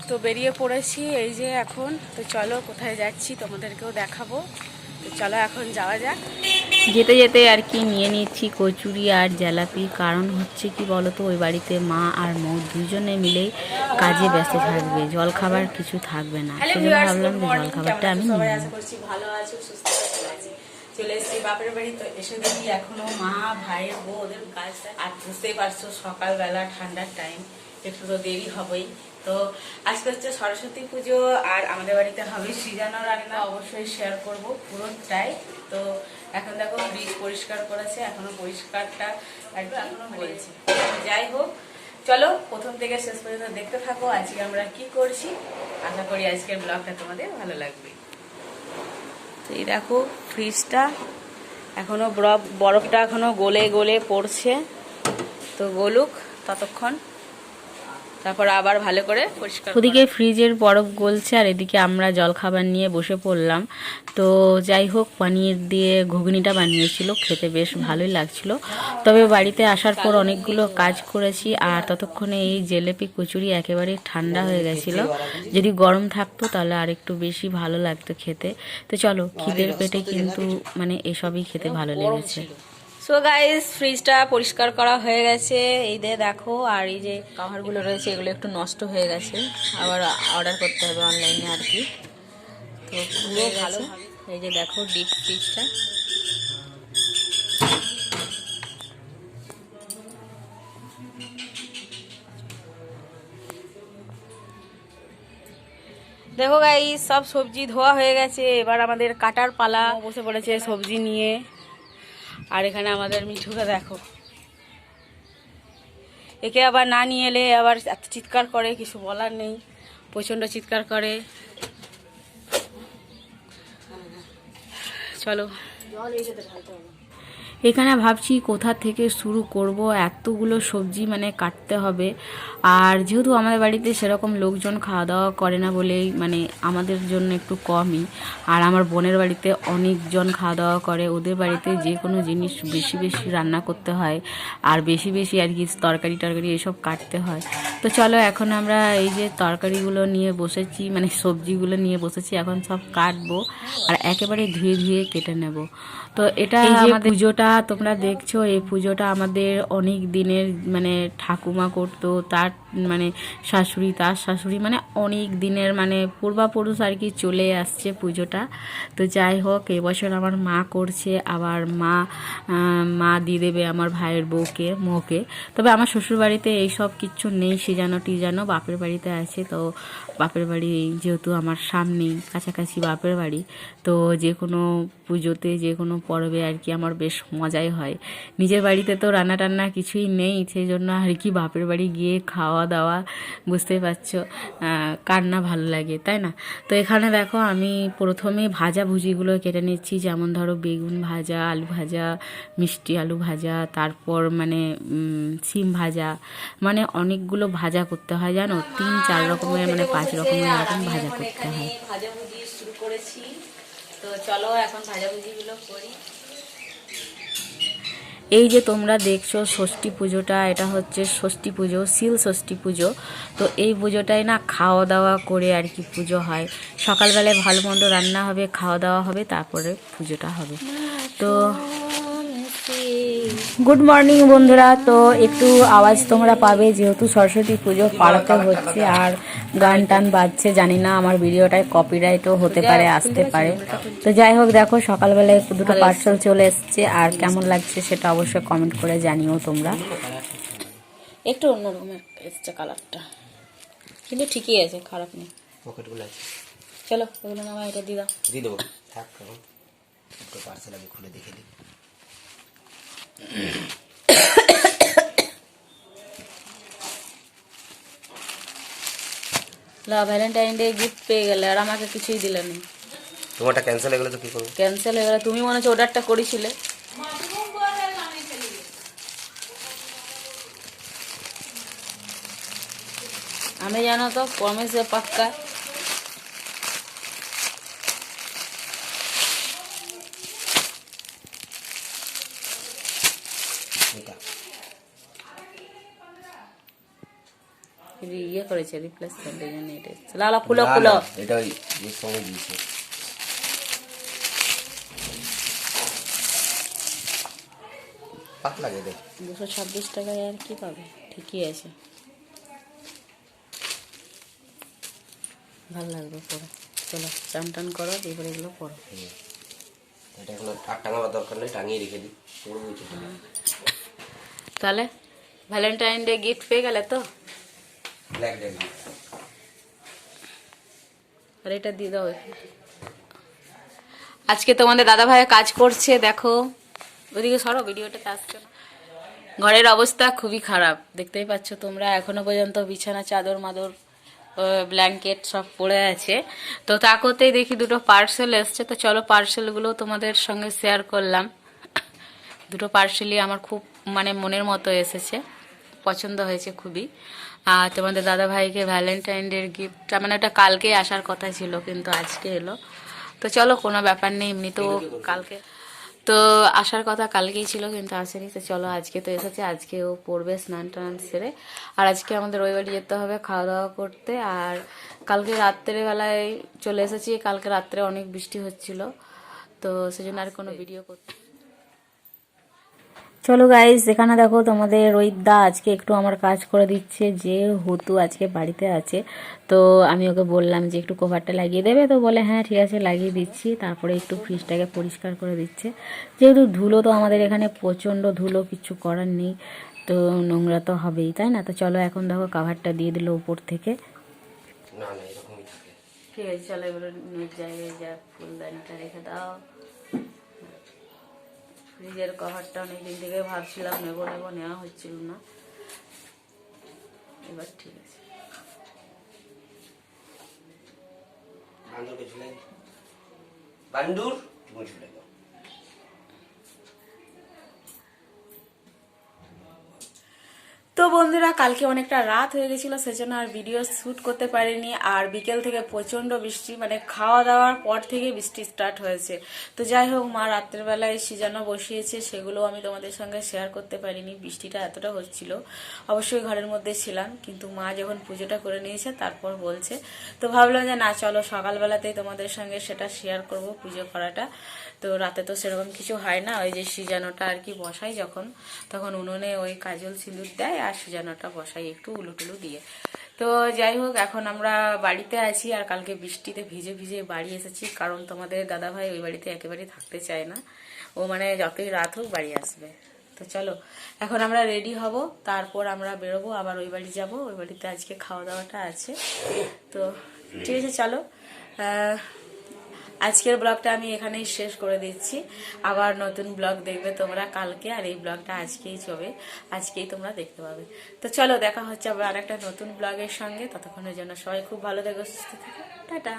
তো বেরিয়ে পড়েছি এই যে এখন। তো চলো কোথায় যাচ্ছি তোমাদেরকেও দেখাবো। তো চলো এখন যাওয়া যাক। যেতে যেতে আর কি নিয়ে নিচ্ছি কচুরি আর জিলাপি। কারণ হচ্ছে কি বলতো, ওই বাড়িতে মা আর মৌ দুজনে মিলেই কাজে ব্যস্ত থাকবে, জল খাবার কিছু থাকবে না। সেজন্য ভাবলাম যে জল খাবারটা আমি নিয়ে নেব। ভালো আছো, সুস্থ আছো। চলে এসেছি বাপের বাড়ি। তো এসে দেখি এখনো মা ভাইয়ের বউ ওদের কাজ। আর বুঝতেই পারছো সকালবেলা ঠান্ডার টাইম, একটু তো দেরি হবেই। তো আজকে হচ্ছে সরস্বতী পুজো আর আমাদের বাড়িতে হবে সৃজানো রান্না। অবশ্যই শেয়ার করব পুরোটাই। তো এখন দেখো ফ্রিজ পরিষ্কার করেছে, এখনো পরিষ্কারটা আর কি এখনো হয়েছে। যাই হোক, চলো প্রথম থেকে শেষ পর্যন্ত দেখতে থাকো আজকে আমরা কি করছি। আশা করি আজকের ব্লগটা তোমাদের ভালো লাগবে। তো এই দেখো ফ্রিজটা এখনো বরফটা এখনো গলে গলে পড়ছে। তো গলুক ততক্ষণ, তারপর আবার ভালো করে পরিষ্কার। ওদিকে ফ্রিজের বরফ গলছে আর এদিকে আমরা জলখাবার নিয়ে বসে পড়লাম। তো যাই হোক, পনির দিয়ে ঘুগনিটা বানিয়েছিল, খেতে বেশ ভালোই লাগছিল। তবে বাড়িতে আসার পর অনেকগুলো কাজ করেছি আর ততক্ষণে এই জিলাপি কচুরি একেবারে ঠান্ডা হয়ে গেছিলো। যদি গরম থাকতো তাহলে আর একটু বেশি ভালো লাগতো খেতে। তো চলো, খিদের পেটে কিন্তু মানে এসবই খেতে ভালো লেগেছে। সো গাইস, ফ্রিজটা পরিষ্কার করা হয়ে গেছে। এই যে দেখো, আর এই যে কভারগুলো রয়েছে এগুলো একটু নষ্ট হয়ে গেছে, আবার অর্ডার করতে হবে অনলাইনে আর কি। তো পুরো ভালো। এই যে দেখো ডিপ ফ্রিজটা। দেখো গাইস, সব সবজি ধোয়া হয়ে গেছে, এবার আমাদের কাটার পালা। বসে পড়েছে সবজি নিয়ে। আর এখানে আমাদের মিঠুকে দেখো, একে আবার না নিয়ে এলে আবার এত চিৎকার করে, কিছু বলার নেই, প্রচণ্ড চিৎকার করে। চলো এখানে ভাবছি কোথা থেকে শুরু করব, এতগুলো সবজি মানে কাটতে হবে। আর যেহেতু আমাদের বাড়িতে সেরকম লোকজন খাওয়া দাওয়া করে না বলেই মানে আমাদের জন্য একটু কমই। আর আমার বোনের বাড়িতে অনেকজন খাওয়া দাওয়া করে, ওদের বাড়িতে যে কোনো জিনিস বেশি বেশি রান্না করতে হয় আর বেশি বেশি আর কি তরকারি টরকারি এসব কাটতে হয়। তো চলো এখন আমরা এই যে তরকারিগুলো নিয়ে বসেছি, মানে সবজিগুলো নিয়ে বসেছি, এখন সব কাটবো আর একেবারে ধুয়ে ধুয়ে কেটে নেব। তো এটা আমাদের পুজোটা তোমরা দেখছো, এই পুজোটা আমাদের অনেক দিনের, মানে ঠাকুমা করতো, তার মানে শাশুড়ি, তার শাশুড়ি, মানে অনেক দিনের মানে পূর্বাপুরুষ আর কি চলে আসছে পুজোটা। তো যাই হোক, এবছর আমার মা করছে, আবার মা দিয়ে দেবে আমার ভাইয়ের বউকে, মৌকে। তবে আমার শ্বশুরবাড়িতে এইসব কিচ্ছু নেই, সিজানো টিজানো বাপের বাড়িতে আছে। তো বাপের বাড়ি যেহেতু আমার সামনেই কাছাকাছি বাপের বাড়ি, তো যে কোনো পুজোতে যে কোনো পরবে আর কি আমার বেশ মজাই হয়। নিজের বাড়িতে তো রান্না টান্না কিছুই নেই, সেই জন্য আর কি বাপের বাড়ি গিয়ে খাওয়া দাওয়া, বুঝতেই পারছো কার না ভালো লাগে, তাই না? তো এখানে দেখো আমি প্রথমে ভাজা ভুজিগুলো কেটে নিচ্ছি, যেমন ধরো বেগুন ভাজা, আলু ভাজা, মিষ্টি আলু ভাজা, তারপর মানে সিম ভাজা, মানে অনেকগুলো ভাজা করতে হয় জানো, 3-4 রকমের মানে 5 রকমের এরকম ভাজা করতে হয়। ভাজাভুজি শুরু করেছি। তো চলো এখন ভাজাভুজিগুলো করি। এই যে তোমরা দেখছো ষষ্ঠী পুজোটা, এটা হচ্ছে ষষ্ঠী পুজো, শিল ষষ্ঠী পুজো। তো এই পুজোটায় না খাওয়া দাওয়া করে আর কি পুজো হয়। সকালবেলায় ভালো মন্দ রান্না হবে, খাওয়া দাওয়া হবে, তারপরে পুজোটা হবে। তো গুড মর্নিং বন্ধুরা। তো একটু আওয়াজ তোমরা পাবে, যেহেতু সরস্বতী পুজো পাড়াতে হচ্ছে আর গান টান বাজছে, জানি না আমার ভিডিওটায় কপিরাইটও হতে পারে, আসতে পারে। তো যাই হোক, দেখো সকালবেলায় দুটো পার্সেল চলে এসছে, আর কেমন লাগছে সেটা অবশ্যই কমেন্ট করে জানিও তোমরা। একটু অন্যরকমের এসছে কালারটা, কিন্তু ঠিকই আছে, খারাপ নেই। পকেটগুলো আছে, চলো ওগুলো নামা, এটা দিয়ে দাও। দিয়ে দেবো, থাক কারণ দুটো পার্সেল আমি খুলে দেখে দিই। লা, ভ্যালেন্টাইন ডে গিফট পেয়ে গেলে আর আমাকে কিছুই দিলে না। তোমারটা ক্যান্সেল হয়ে গেলে তো কি করবো? ক্যান্সেল হয়ে গেলে, তুমি মনে হচ্ছে অর্ডারটা করেছিলে। আমি জানো তো প্রমিসে পাক্কা। এটা ইয়ে করেছে রিপ্লেসমেন্ট, এই জন্য এটা এসেছে। লালা খুলো খুলো। এটা ওই এর সঙ্গে দিয়েছে। পাতলা লাগে দেখ। 226 টাকায় আর কি পাবে, ঠিকই আছে, ভালো লাগবে পরে। চলো চান টান করো, এবার এগুলো পড়ো। এটা এখন আর টাঙাবার দরকার নেই, টাঙিয়ে রেখে দিই, পড়বো কিছু। তাহলে ভ্যালেন্টাইন ডে গিফট পেয়ে গেলে তো? Black day. আর এটা দিয়ে দাও। আজকে তোমাদের দাদা ভাই কাজ করছে, দেখো ওদিকে সরো, ভিডিওটাতে আসছে না। ঘরের অবস্থা খুবই খারাপ, দেখতেই পাচ্ছ তোমরা। এখনো পর্যন্ত বিছানা চাদর মাদর ব্ল্যাঙ্কেট সব পড়ে আছে। তো তা করতেই দেখি দুটো পার্সেল এসছে। তো চলো পার্সেলগুলো তোমাদের সঙ্গে শেয়ার করলাম। দুটো পার্সেলই আমার খুব মানে মনের মতো এসেছে, পছন্দ হয়েছে খুবই। আর তোমাদের দাদা ভাইকে ভ্যালেন্টাইন ডের গিফট মানে ওটা কালকে আসার কথা ছিল, কিন্তু আজকে এলো। তো চলো কোনো ব্যাপার নেই, এমনি তো কালকে তো আসার কথা কালকেই ছিল, কিন্তু আসেনি। তো চলো আজকে তো এসেছে, আজকে ও পড়বে স্নান টান সেরে। আর আজকে আমাদের ওই বাড়ি যেতে হবে খাওয়া দাওয়া করতে। আর কালকে রাত্রেবেলায় চলে এসেছি, কালকে রাত্রে অনেক বৃষ্টি হচ্ছিল, তো সেজন্য আর কোনো ভিডিও করতে। চলো গাইস, এখানে দেখো তোমাদের রোহিতদা আজকে একটু আমার কাজ করে দিচ্ছে, যেহেতু আজকে বাড়িতে আছে। তো আমি ওকে বললাম যে একটু কভারটা লাগিয়ে দেবে, তো বলে হ্যাঁ ঠিক আছে লাগিয়ে দিচ্ছি। তারপরে একটু ফ্রিজটাকে পরিষ্কার করে দিচ্ছে, যেহেতু ধুলো তো আমাদের এখানে প্রচণ্ড ধুলো, কিছু করার নেই, তো নোংরা তো হবেই, তাই না? তো চলো এখন দেখো কভারটা দিয়ে দিল উপর থেকে। না না এরকমই থাকে। ঠিক আছে চলো এবার জায়গায় যা ফুলদানিটা রেখে দাও। ফ্রিজের কভারটা অনেকদিন থেকে ভাবছিলাম নেবো নেবো, নেওয়া হচ্ছিল না, এবার ঠিক আছে। বান্দরকে ঝুলাই দিই। বান্দুর তুমি ঝুলাই দাও। তো বন্ধুরা কালকে অনেকটা রাত হয়ে গেছিলো, সেজন্য আর ভিডিও শ্যুট করতে পারিনি। আর বিকেল থেকে প্রচণ্ড বৃষ্টি, মানে খাওয়া দাওয়ার পর থেকে বৃষ্টি স্টার্ট হয়েছে। তো যাই হোক, মা রাত্রেবেলায় সিজানো বসিয়েছে, সেগুলো আমি তোমাদের সঙ্গে শেয়ার করতে পারিনি, বৃষ্টিটা এতটা হচ্ছিল। অবশ্যই ঘরের মধ্যে ছিলাম, কিন্তু মা যখন পুজোটা করে নিয়েছে তারপর বলছে, তো ভাবলাম যে না চলো সকালবেলাতেই তোমাদের সঙ্গে সেটা শেয়ার করব পুজো করাটা। তো রাতে তো সেরকম কিছু হয় না, ওই যে সিজানোটা আর কি বসাই যখন, তখন উনুনে ওই কাজল সিঁদুর দেয় আর সিজানোটা বসাই একটু উলুটুলু দিয়ে। তো যাই হোক, এখন আমরা বাড়িতে আছি, আর কালকে বৃষ্টিতে ভিজে ভিজে বাড়ি এসেছি, কারণ তোমাদের দাদাভাই ওই বাড়িতে একেবারেই থাকতে চায় না, ও মানে যতই রাত হোক বাড়ি আসবে। তো চলো এখন আমরা রেডি হব, তারপর আমরা বেরোবো, আবার ওই বাড়ি যাব, ওই বাড়িতে আজকে খাওয়া দাওয়াটা আছে। তো ঠিক আছে চলো, আজকের ব্লগটা আমি এখানেই শেষ করে দিচ্ছি। আবার নতুন ব্লগ দেখবে তোমরা কালকে, আর এই ব্লগটা আজকেই চলবে, আজকেই তোমরা দেখতে পাবে। তো চলো দেখা হচ্ছে আবার আরেকটা নতুন ব্লগের সঙ্গে, ততক্ষণের জন্য সবাই খুব ভালো থেকো, সুস্থ থেকো, টাটা।